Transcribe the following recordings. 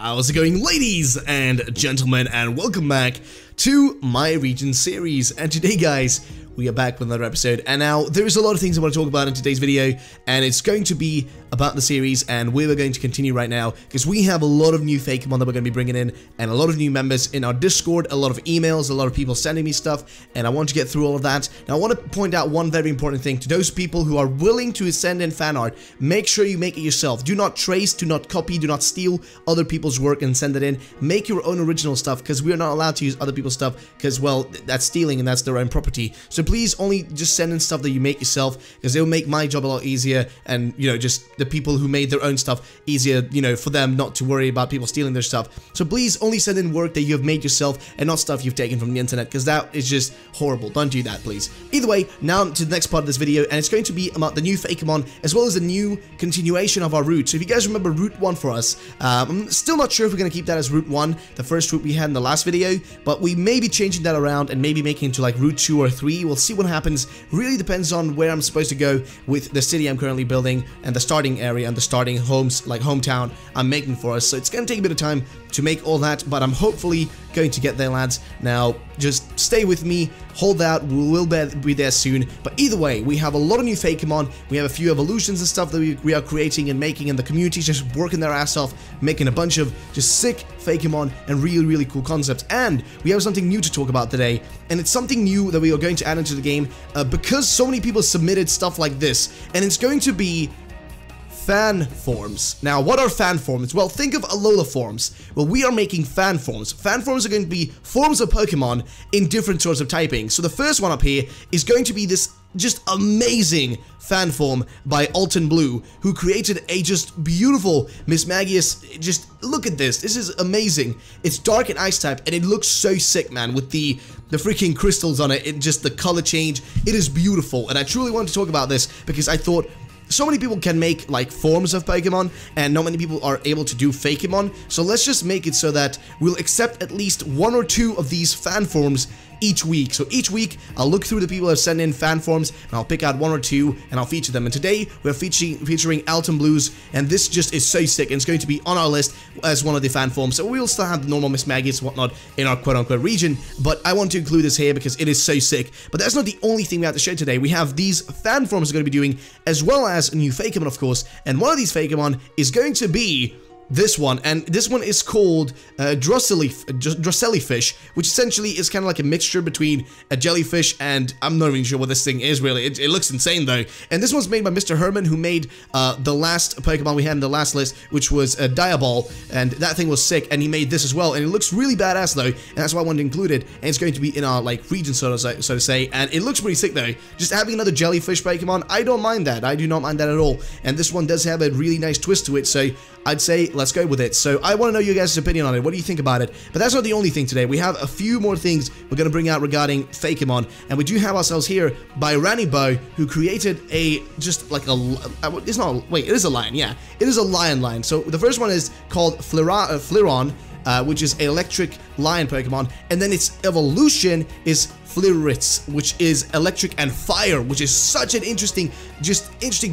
How's it going, ladies and gentlemen, and welcome back to my region series. And today, guys, we are back with another episode, and now there's a lot of things I want to talk about in today's video, and it's going to be about the series, and we're going to continue right now because we have a lot of new Fakemon that we're going to be bringing in, and a lot of new members in our Discord, a lot of emails, a lot of people sending me stuff, and I want to get through all of that. Now I want to point out one very important thing to those people who are willing to send in fan art. Make sure you make it yourself. Do not trace, do not copy, do not steal other people's work and send it in. Make your own original stuff, because we are not allowed to use other people's stuff, because, well, that's stealing and that's their own property. So please only just send in stuff that you make yourself, because it'll make my job a lot easier, and, you know, just the people who made their own stuff easier, you know, for them not to worry about people stealing their stuff. So please only send in work that you have made yourself and not stuff you've taken from the internet, because that is just horrible. Don't do that, please. Either way, now to the next part of this video, and it's going to be about the new Fakemon as well as the new continuation of our route. So if you guys remember Route 1 for us, I'm still not sure if we're going to keep that as Route 1, the first route we had in the last video, but we may be changing that around and maybe making it to like Route 2 or 3. We'll see what happens. Really depends on where I'm supposed to go with the city I'm currently building and the starting area and the starting homes, like hometown I'm making for us. So it's going to take a bit of time to make all that, but I'm hopefully going to get there, lads. Now just stay with me, hold out, we will be there soon. But either way, we have a lot of new Fakemon, we have a few evolutions and stuff that we are creating and making, and the community's just working their ass off, making a bunch of just sick Fakemon and really cool concepts. And we have something new to talk about today, and it's something new that we are going to add into the game because so many people submitted stuff like this, and it's going to be fan forms. Now, what are fan forms? Well, think of Alola forms. Well, we are making fan forms. Fan forms are going to be forms of Pokemon in different sorts of typing. So the first one up here is going to be this just amazing fan form by Alton Blue, who created a just beautiful Mismagius. Just look at this. This is amazing. It's dark and ice type, and it looks so sick, man, with the freaking crystals on it. Just the color change. It is beautiful, and I truly wanted to talk about this because I thought so many people can make like forms of Pokemon, and not many people are able to do Fakemon. So let's just make it so that we'll accept at least 1 or 2 of these fan forms each week. So each week I'll look through the people that send in fan forms, and I'll pick out 1 or 2 and I'll feature them. And today we're featuring Alton Blues, and this just is so sick, and it's going to be on our list as one of the fan forms. So we'll still have the normal Mismagius and whatnot in our quote-unquote region, but I want to include this here because it is so sick. But that's not the only thing we have to show today. We have these fan forms we're going to be doing, as well as a new Fakemon, of course, and one of these Fakemon is going to be this one, and this one is called Drossellyfish, which essentially is kind of like a mixture between a jellyfish and I'm not even sure what this thing is really. It looks insane though. And this one's made by Mr. Herman, who made the last Pokemon we had in the last list, which was Diaball, and that thing was sick, and he made this as well, and it looks really badass though, and that's why I wanted to include it. And it's going to be in our like region, so to say, and it looks pretty sick though. Just having another jellyfish Pokemon, I don't mind that. I do not mind that at all. And this one does have a really nice twist to it, so I'd say let's go with it. So I want to know your guys' opinion on it. What do you think about it? But that's not the only thing today. We have a few more things we're going to bring out regarding Fakemon, and we do have ourselves here by Ranibo, who created a just like a it's not, wait, it is a lion. Yeah, it is a lion line. So the first one is called Fliron, which is an electric lion Pokemon, and then its evolution is Fliritz, which is electric and fire, which is such an interesting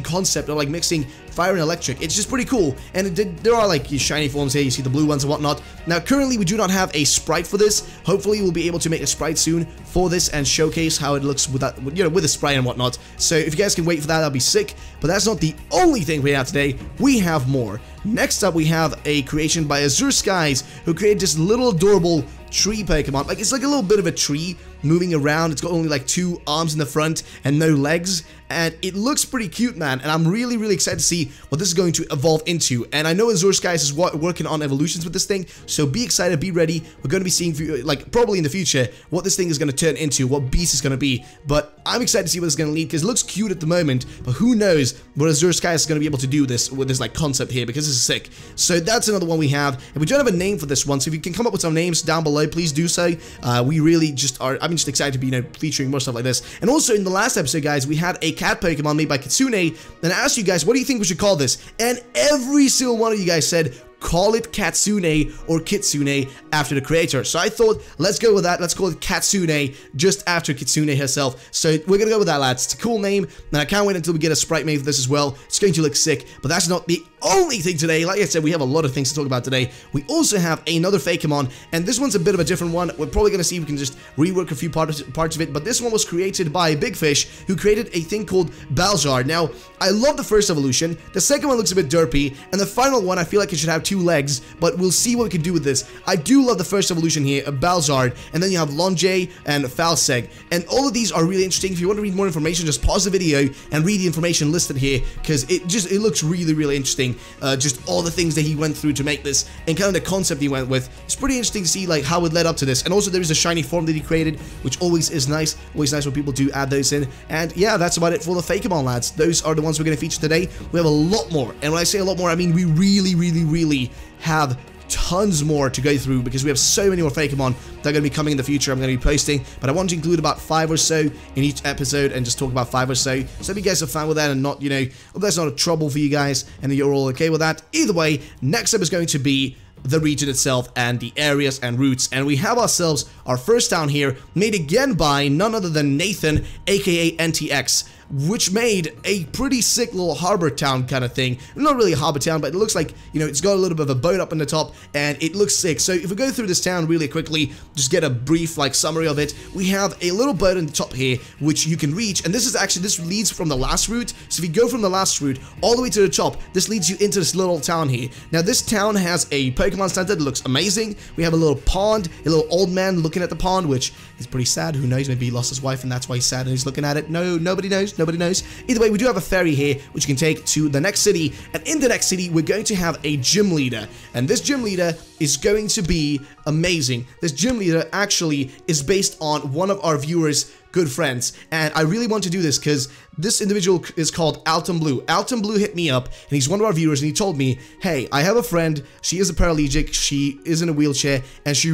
concept of like mixing fire and electric. It's just pretty cool, and there are like shiny forms here. You see the blue ones and whatnot. Now currently we do not have a sprite for this. Hopefully we'll be able to make a sprite soon for this and showcase how it looks with that, you know, with the sprite and whatnot. So if you guys can wait for that, that'll be sick. But that's not the only thing we have today. We have more. Next up we have a creation by Azure Skies, who created this little adorable tree Pokemon. Like, it's like a little bit of a tree moving around. It's got only like 2 arms in the front and no legs, and it looks pretty cute, man, and I'm really excited to see what this is going to evolve into. And I know Azure Skies is working on evolutions with this thing, so be excited, be ready. We're going to be seeing, like, probably in the future what this thing is going to turn into, what beast it's going to be. But I'm excited to see what it's going to lead, because it looks cute at the moment, but who knows what Azure Skies is going to be able to do this with this like concept here, because this is sick. So that's another one we have, and we don't have a name for this one, so if you can come up with some names down below, please do so. We really just are, I'm just excited to be, you know, featuring more stuff like this. And also in the last episode, guys, we had a cat Pokemon made by Kitsune, and I asked you guys, what do you think we should call this? And every single one of you guys said, call it Katsune or Kitsune after the creator. So I thought, let's go with that. Let's call it Katsune just after Kitsune herself. So we're gonna go with that, lads. It's a cool name, and I can't wait until we get a sprite made for this as well. It's going to look sick, but that's not the only thing today. Like I said, we have a lot of things to talk about today. We also have another Fakemon, and this one's a bit of a different one. We're probably going to see if we can just rework a few parts of it, but this one was created by Big Fish, who created a thing called Balzar. Now, I love the first evolution. The second one looks a bit derpy, and the final one, I feel like it should have 2 legs, but we'll see what we can do with this. I do love the first evolution here, Balzar, and then you have Longe and Falseg, and all of these are really interesting. If you want to read more information, just pause the video and read the information listed here, because it looks really, really interesting. Just all the things that he went through to make this, and kind of the concept he went with. It's pretty interesting to see like how it led up to this. And also there is a shiny form that he created, which always is nice. Always nice when people do add those in. And yeah, that's about it for the Fakemon, lads. Those are the ones we're going to feature today. We have a lot more, and when I say a lot more, I mean we really, really, really have tons more to go through, because we have so many more Fakemon that are going to be coming in the future. I'm going to be posting, but I want to include about 5 or so in each episode, and just talk about 5 or so. So if you guys are fine with that, and not, you know, if that's not a trouble for you guys, and you're all okay with that. Either way, next up is going to be the region itself and the areas and routes, and we have ourselves our first town here, made again by none other than Nathan, aka NTX, which made a pretty sick little harbor town kind of thing. Not really a harbor town, but it looks like, you know, it's got a little bit of a boat up on the top, and it looks sick. So if we go through this town really quickly, just get a brief like summary of it. We have a little boat on the top here, which you can reach, and this leads from the last route. So if you go from the last route all the way to the top, this leads you into this little town here. Now this town has a Pokemon Center that looks amazing. We have a little pond, a little old man looking at the pond, which is pretty sad. Who knows, maybe he lost his wife and that's why he's sad and he's looking at it. No, nobody knows, nobody knows. Either way, we do have a ferry here, which you can take to the next city, and in the next city, we're going to have a gym leader, and this gym leader is going to be amazing. This gym leader actually is based on one of our viewers' good friends, and I really want to do this because this individual is called Alton Blue. Alton Blue hit me up, and he's one of our viewers, and he told me, hey, I have a friend, she is a paraplegic, she is in a wheelchair, and she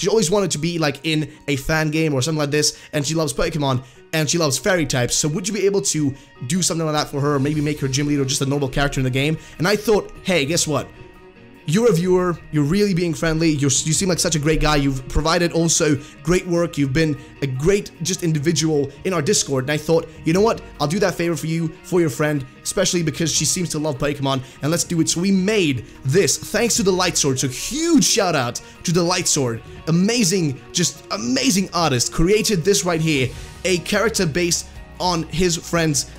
always wanted to be like in a fan game or something like this, and she loves Pokemon, and she loves fairy types. So would you be able to do something like that for her, or maybe make her gym leader just a normal character in the game? And I thought, hey, guess what? You're a viewer, you're really being friendly, you seem like such a great guy, you've provided also great work, you've been a great just individual in our Discord, and I thought, you know what, I'll do that favor for you, for your friend, especially because she seems to love Pokemon, and let's do it. So we made this, thanks to the Light Sword, so huge shout out to the Light Sword, amazing, just amazing artist, created this right here, a character based on his friend's,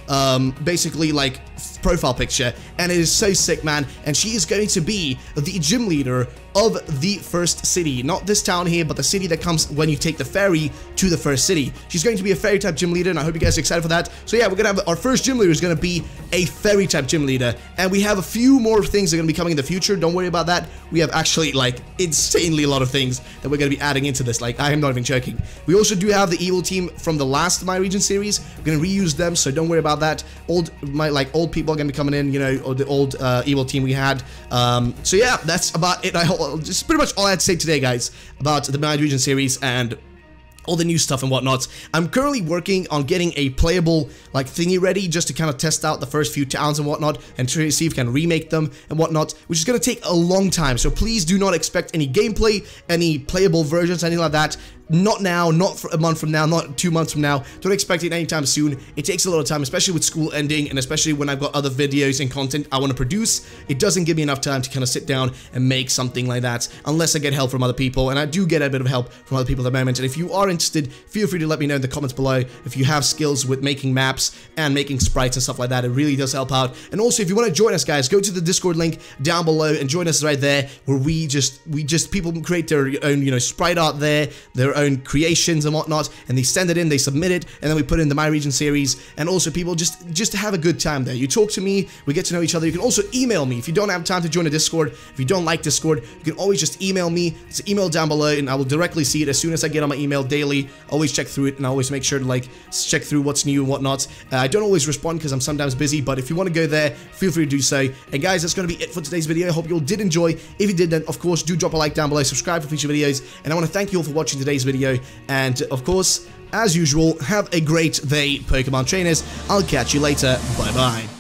basically like profile picture, and it is so sick, man. And she is going to be the gym leader of the first city, not this town here, but the city that comes when you take the ferry to the first city. She's going to be a fairy type gym leader, and I hope you guys are excited for that. So yeah, we're gonna have our first gym leader is gonna be a fairy type gym leader, and we have a few more things that are gonna be coming in the future. Don't worry about that. We have actually like insanely a lot of things that we're gonna be adding into this. Like, I am not even joking. We also do have the evil team from the last My Region series. We're gonna reuse them, so don't worry about that. Old people are gonna be coming in, you know, or the old evil team we had. So yeah, that's about it. Just pretty much all I had to say today, guys, about the My Region series and all the new stuff and whatnot. I'm currently working on getting a playable like thingy ready, just to kind of test out the first few towns and whatnot, and try to see if we can remake them and whatnot, which is going to take a long time. So please do not expect any gameplay, any playable versions, anything like that. Not now, not for a month from now, not 2 months from now. Don't expect it anytime soon. It takes a lot of time, especially with school ending, and especially when I've got other videos and content I want to produce. It doesn't give me enough time to kind of sit down and make something like that, unless I get help from other people, and I do get a bit of help from other people at the moment. And if you are interested, feel free to let me know in the comments below if you have skills with making maps and making sprites and stuff like that. It really does help out. And also, if you want to join us, guys, go to the Discord link down below and join us right there, where we just people create their own, you know, sprite art there, their own creations and whatnot, and they send it in, they submit it, and then we put it in the My Region series. And also, people just have a good time there. You talk to me, we get to know each other. You can also email me if you don't have time to join a Discord. If you don't like Discord, you can always just email me. It's an email down below, and I will directly see it as soon as I get on my email daily. Always check through it, and I always make sure to like check through what's new and whatnot. I don't always respond because I'm sometimes busy, but if you want to go there, feel free to do so. And guys, that's going to be it for today's video. I hope you all did enjoy. If you did, then of course do drop a like down below, subscribe for future videos, and I want to thank you all for watching today's video. And of course, as usual, have a great day, Pokemon trainers. I'll catch you later. Bye bye.